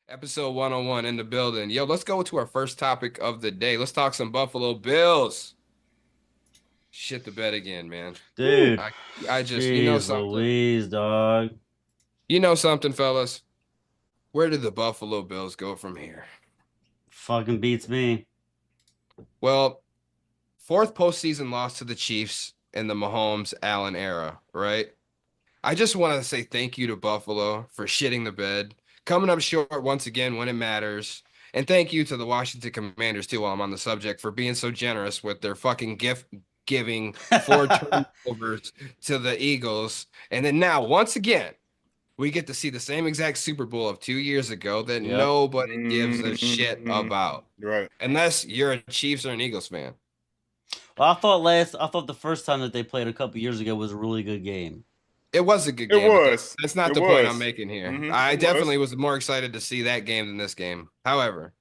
Episode 101 in the building. Yo, let's go to our first topic of the day. Let's talk some Buffalo Bills. Shit the bed again, man. Dude, I I just jeez something. Louise, dog. You know something, fellas. Where did the Buffalo Bills go from here? Fucking beats me. Well, fourth postseason loss to the Chiefs in the Mahomes Allen era, right? I just want to say thank you to Buffalo for shitting the bed, coming up short once again when it matters. And thank you to the Washington Commanders too, while I'm on the subject, for being so generous with their fucking gift giving four turnovers to the Eagles. And then now, once again, we get to see the same exact Super Bowl of 2 years ago that Yep. nobody gives a shit hmm about. Right. Unless you're a Chiefs or an Eagles fan. Well, I thought the first time that they played a couple years ago was a really good game. It was a good It game, but was. that's not It the point I'm was. making here. I It was. definitely was more excited to see that game than this game. However,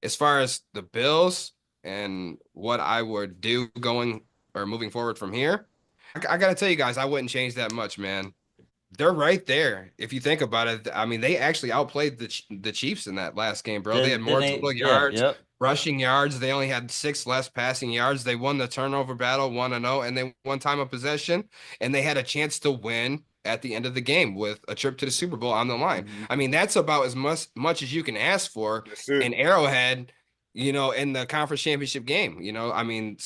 as far as the Bills and what I would do going or moving forward from here, I got to tell you guys, I wouldn't change that much, man. They're right there. If you think about it, I mean, they actually outplayed the Chiefs in that last game, bro. They had Then more they, total yeah, yards, yep. rushing yards. They only had six less passing yards. They won the turnover battle 1-0, and they won time of possession, and they had a chance to win at the end of the game with a trip to the Super Bowl on the line. hmm I mean, that's about as much as you can ask for That's it. in Arrowhead, in the conference championship game. I mean,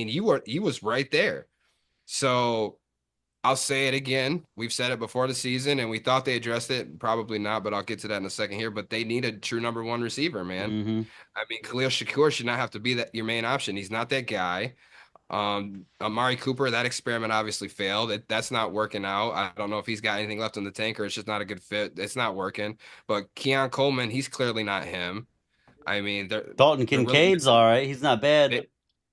you was right there. So I'll say it again. We've said it before the season, and we thought they addressed it. Probably not, but I'll get to that in a second here. But they need a true number one receiver, man. Mm-hmm. I mean, Khalil Shakur should not have to be that your main option. He's not that guy. Amari Cooper, that experiment obviously failed. That's not working out. I don't know if he's got anything left in the tank or it's just not a good fit. It's not working. But Keon Coleman, he's clearly not him. I mean, Dalton they're really Kincaid's missing. all right. He's not bad.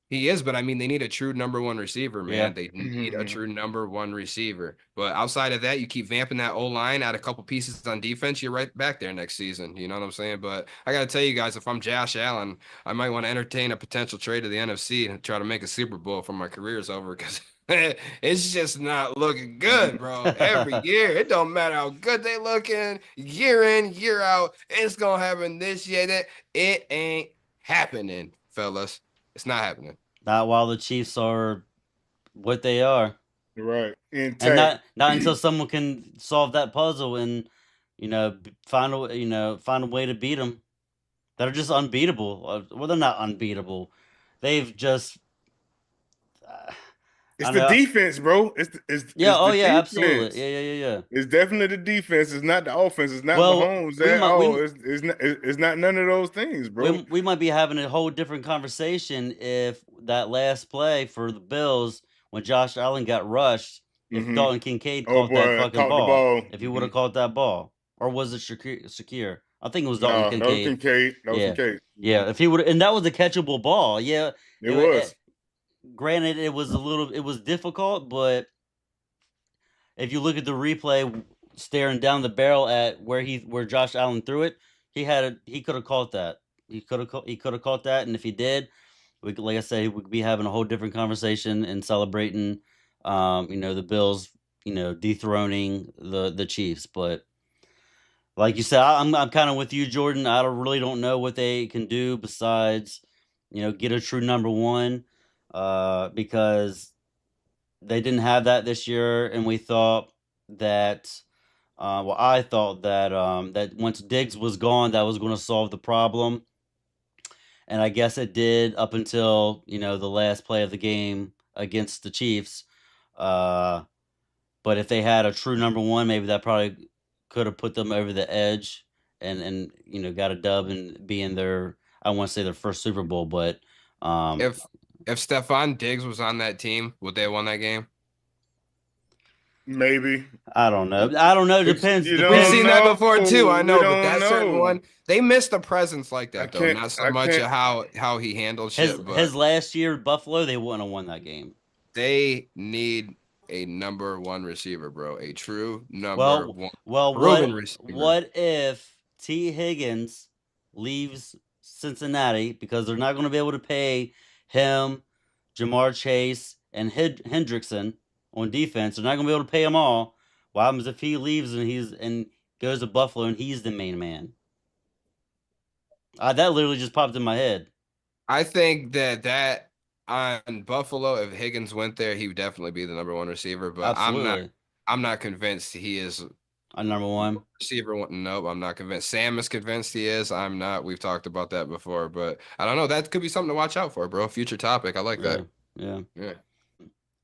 He is, but I mean, they need a true number one receiver, Yeah. man. They need a hmm true number one receiver. But outside of that, you keep vamping that O line, add a couple pieces on defense, you're right back there next season. You know what I'm saying? But I got to tell you guys, if I'm Josh Allen, I might want to entertain a potential trade to the NFC and try to make a Super Bowl before my career's over because it's just not looking good, bro. Every year, it don't matter how good they looking, year in, year out. It's gonna happen this year. That it ain't happening, fellas. It's not happening. Not while the Chiefs are what they are. Right. And Intact. not until someone can solve that puzzle and find a way to beat them. That are just unbeatable. Well, they're not unbeatable. They've just It's I the know. defense, bro. It's Yeah. Oh the yeah. Absolutely. defense. Yeah. It's definitely the defense. It's not the offense. It's not Well, Mahomes we at might all. It's not none of those things, bro. we might be having a whole different conversation if that last play for the Bills when Josh Allen got rushed, if hmm Dalton Kincaid Oh caught that boy, fucking caught the ball, ball. if he would have caught that ball, or was it Shakir? I think it was Dalton No, that was Kincaid. Kincaid. That was Yeah, Kincaid. yeah. If he would, and that was a catchable ball. Yeah. It It, was. granted, it was difficult, but if you look at the replay, staring down the barrel at where Josh Allen threw it, he could have caught that. He could have caught that, and if he did, like I said, we could be having a whole different conversation and celebrating, the Bills, dethroning the Chiefs. But like you said, I'm kind of with you, Jordan. I really don't know what they can do besides, get a true number one, because they didn't have that this year, and we thought that. I thought that that once Diggs was gone, that was going to solve the problem, and I guess it did up until the last play of the game against the Chiefs. Uh, but if they had a true number one, maybe that probably could have put them over the edge and got a dub and be in their, I want to say, their first Super Bowl, but um, If if Stephon Diggs was on that team, would they have won that game? Maybe. I don't know. I don't know. Depends. You We've don't seen Depends. that know. before too. I We know, but don't that certain know. one, they missed a presence like I that though. can't. Not so I much can't. of how he handled His shit, his but last year at Buffalo, they wouldn't have won that game. they need a number one receiver, bro. A true number Well, one well, proven receiver. what if T Higgins leaves Cincinnati because they're not going to be able to pay him, Jamar Chase, and Hendrickson on defense? They're not going to be able to pay them all. What happens if he leaves and goes to Buffalo and he's the main man? That literally just popped in my head. I think that on Buffalo, if Higgins went there, he would definitely be the number one receiver. But Absolutely. I'm not convinced he is A number one. receiver. Nope, I'm not convinced. Sam is convinced he is. I'm not. We've talked about that before, but I don't know. That could be something to watch out for, bro. Future topic. I like Yeah. that. Yeah. Yeah.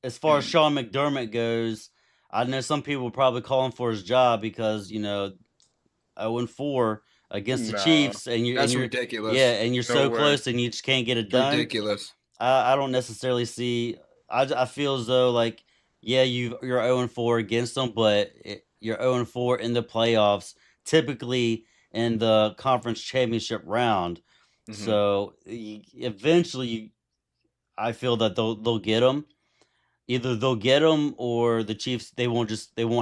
As far as Sean McDermott goes, I know some people probably call him for his job because 0-4 against the Nah, Chiefs, and That's you're ridiculous. and you're no so way. close, and you just can't get it done. Ridiculous. I don't necessarily see. I feel as though like yeah, you're 0-4 against them, but you're 0-4 in the playoffs, typically in the conference championship round. Mm-hmm. So eventually, I feel that they'll get them. Either they'll get them or the Chiefs. They won't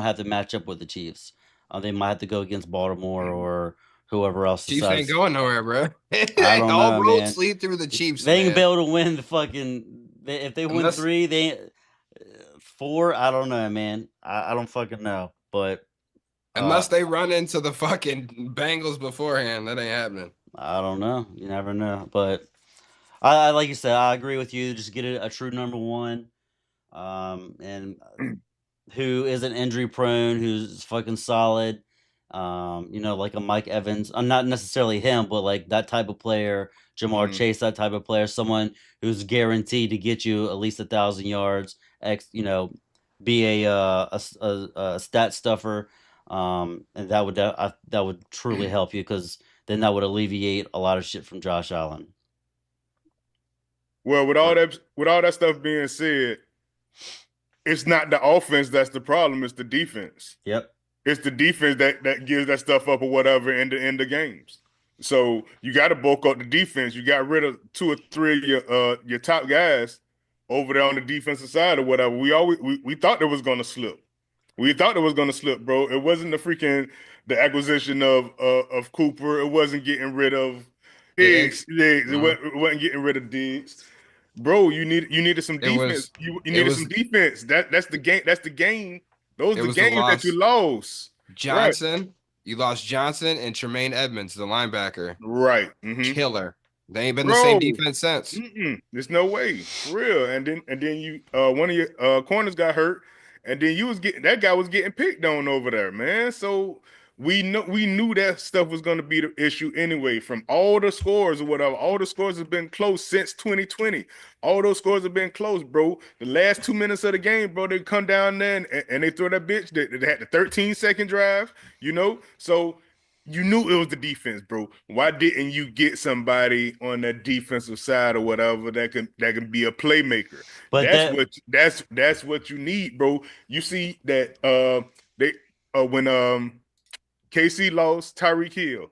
have to match up with the Chiefs. They might have to go against Baltimore or whoever else Chiefs ain't decides. going nowhere, bro. I don't All know, roads man. lead through the Chiefs, They ain't man. be able to win the fucking. If they win Unless 3, they 4. I don't know, man. I don't fucking know. But uh, unless they run into the fucking Bengals beforehand, that ain't happening. I don't know. You never know. But I like you said, I agree with you. Just get a true number one. And who isn't injury prone, who's fucking solid. Like a Mike Evans. I'm not necessarily him, but like that type of player, Jamar Mm-hmm. Chase, that type of player, someone who's guaranteed to get you at least 1,000 yards. Be a stat stuffer, and that would truly help you because then that would alleviate a lot of shit from Josh Allen. Well, with all that stuff being said, it's not the offense that's the problem. It's the defense. Yep. It's the defense that gives that stuff up or whatever in the games. So you got to bulk up the defense. You got rid of 2 or 3 of your top guys over there on the defensive side or whatever. We thought it was going to slip. We thought it was going to slip, bro. It wasn't the acquisition of Cooper. It wasn't getting rid of Diggs. Diggs. It Mhm. wasn't getting rid of Diggs. Bro, you needed some It defense. was You it needed was some defense. That's the game. That's the game. Those it are the was the games that you loss. lost. Right. Johnson, you lost Johnson and Tremaine Edmonds, the linebacker. Right. Mm-hmm. Killer. They ain't been the same Bro, defense since. there's no way. For real. And then you one of your corners got hurt, and then you was getting that guy was getting picked on over there, man. So we knew that stuff was gonna be the issue anyway. From all the scores or whatever, all the scores have been close since 2020. All those scores have been close, bro. The last 2 minutes of the game, bro, they come down there and they throw that bitch. They had the 13-second drive, So you knew it was the defense, bro. Why didn't you get somebody on that defensive side or whatever that can be a playmaker? But That's what you need, bro. You see that they when KC lost Tyreek Hill,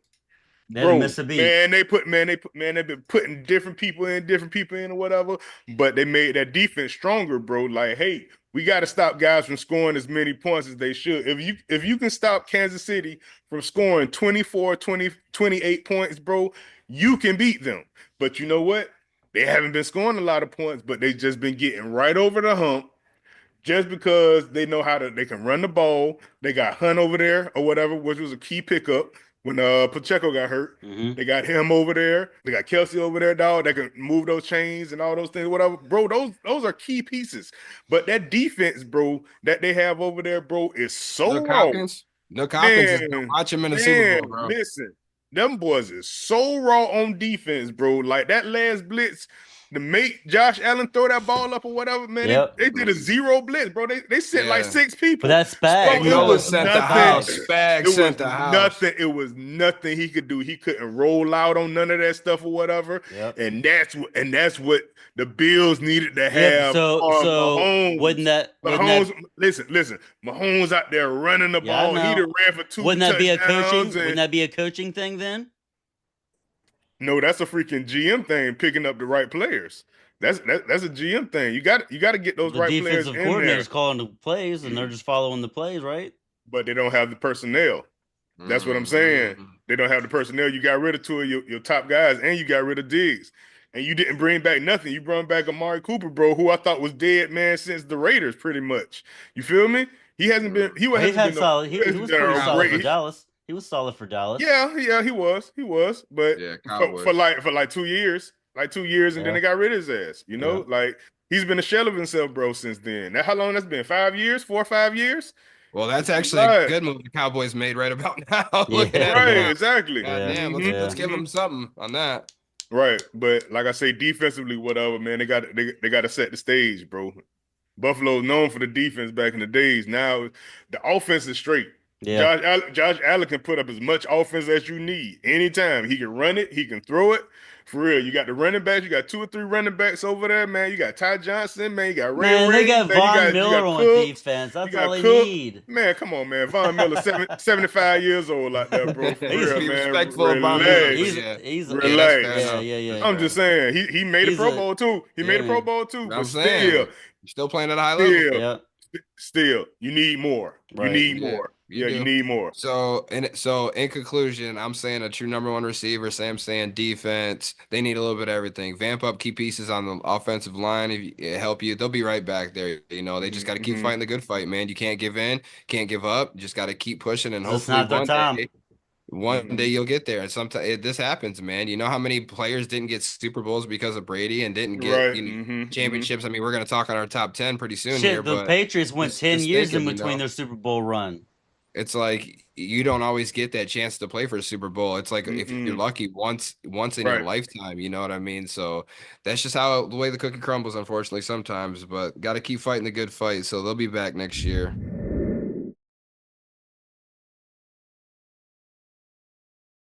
they didn't bro, miss a beat. they've been putting different people in or whatever, but they made that defense stronger, bro. Like, hey, we got to stop guys from scoring as many points as they should. If you can stop Kansas City from scoring 24, 20, 28 points, bro, you can beat them. But you know what? They haven't been scoring a lot of points, but they just been getting right over the hump just because they can run the ball. They got Hunt over there or whatever, which was a key pickup when Pacheco got hurt. Mm-hmm. They got him over there. They got Kelsey over there, dog. They can move those chains and all those things, whatever. Bro, those are key pieces. But that defense, bro, that they have over there, bro, is so Nook raw. Hopkins. Nook Hopkins is Man, watch him in the Super man, Bowl, bro. listen. Them boys is so raw on defense, bro. Like that last blitz, to make Josh Allen throw that ball up or whatever, man, Yep. they did a zero blitz, bro. They sent like Yeah. 6 people. But that's So Spags, it Noah was though. sent the nothing. house. Spag It was sent the house. nothing. It was nothing he could do. He couldn't roll out on none of that stuff or whatever. Yep. And that's what the Bills needed to Yep. have So on wouldn't Mahomes. that Mahomes, listen. Mahomes out there running the Yeah, I ball. He'd have know. ran for 2 Wouldn't that be a touchdowns. coaching? Wouldn't that be a coaching thing then? No, that's a freaking GM thing. Picking up the right players. That's a GM thing. You got to get those The right players defensive in there, coordinator's calling the plays, and they're just following the plays, right? but they don't have the personnel. That's what I'm saying. Mhm. They don't have the personnel. You got rid of 2 of your top guys, and you got rid of Diggs. And you didn't bring back nothing. You brought back Amari Cooper, bro, who I thought was dead, man, since the Raiders, pretty much. You feel me? He hasn't been. He He hasn't had been. solid. He He hasn't was been pretty a solid for great. Dallas. He was solid for Dallas. Yeah, he was, but Yeah, for, Cowboys. for like for like 2 years, and then Yeah. they got rid of his ass. Yeah. Like he's been a shell of himself, bro, since then. How long that's been? 5 years, 4 or 5 years. Well, that's He actually a lied. good move the Cowboys made right about now. Looking Yeah. at them Right, now. exactly. God Yeah. damn, Mhm, Yeah. let's give mhm. them something on that. Right, but like I say, defensively, whatever, man, they got to set the stage, bro. Buffalo's known for the defense back in the days. Now the offense is straight. Yeah. Josh Allen can put up as much offense as you need anytime. He can run it, he can throw it. For real, you got the running backs. You got 2 or 3 running backs over there, man. You got Ty Johnson, man. You got Man, they Ray, got man. Von You Miller got on Cooks. defense. You That's all got they Cook. need. Man, come on, man. Von Miller, 75 years old out there, bro. For He's real, Be man. respectful of Von Miller, but Relax. yeah. Yeah, that's fair Relax. yeah, enough. yeah, yeah. That's I'm fair just enough. saying, he made a He's Pro a Bowl too. He yeah, made a Pro man. Bowl too, I'm but saying still, you're still playing at a high level. still, Yeah. still, you need more. You Right. need Yeah, more. you Yeah, you do. need more. So in conclusion, I'm saying a true number one receiver. Sam saying defense. They need a little bit of everything. Vamp up key pieces on the offensive line. If it help you, they'll be right back there. They just got to keep Mm-hmm. fighting the good fight, man. You can't give in, can't give up. You just got to keep pushing, and It's hopefully not their time. one day Mm-hmm. you'll get there. And sometimes this happens, man. You know how many players didn't get Super Bowls because of Brady and didn't get Right. Mm-hmm. championships. I mean, we're gonna talk on our top 10 pretty soon here, Shit, the but Patriots went 10 just years in thinking, between their Super Bowl run. it's like you don't always get that chance to play for a Super Bowl. It's like if you're Mm-mm. lucky once in your Right. lifetime, you know what I mean? So that's just how the way the cookie crumbles, unfortunately, sometimes. But got to keep fighting the good fight. So they'll be back next year.